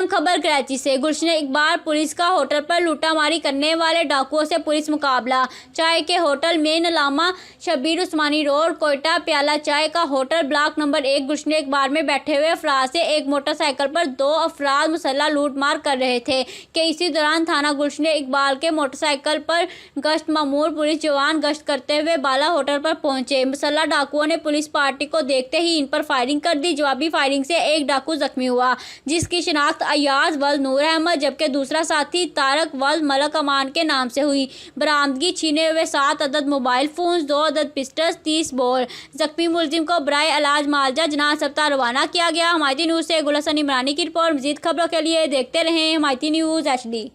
खबर कराची से। गुलशन इकबाल पुलिस का होटल पर लूटामारी करने वाले डाकुओं से पुलिस मुकाबला। चाय के होटल मेन अलामा शबीर उस्मानी रोड कोयटा प्याला चाय का होटल ब्लॉक नंबर 1 गुलशन इकबाल में बैठे हुए अफराद से एक मोटरसाइकिल पर 2 अफराद मुसल्लह लूटमार कर रहे थे कि इसी दौरान थाना गुलशन इकबाल के मोटरसाइकिल पर गश्त मामूर पुलिस जवान गश्त करते हुए बाला होटल पर पहुंचे। मुसल्लह डाकुओं ने पुलिस पार्टी को देखते ही इन पर फायरिंग कर दी। जवाबी फायरिंग से एक डाकू जख्मी हुआ जिसकी शिनाख्त अयाज वल नूर अहमद जबकि दूसरा साथी तारक वल मलक अमान के नाम से हुई। बरामदगी छीने हुए 7 अदद मोबाइल फोन, 2 अदद पिस्टल्स, 30 बोर। जख्मी मुलजिम को बराए इलाज मालजा जना अस्पताल रवाना किया गया। हमायती न्यूज़ से गुल हसन इमरानी की रिपोर्ट। मजीद खबरों के लिए देखते रहें हमायती न्यूज़ HD।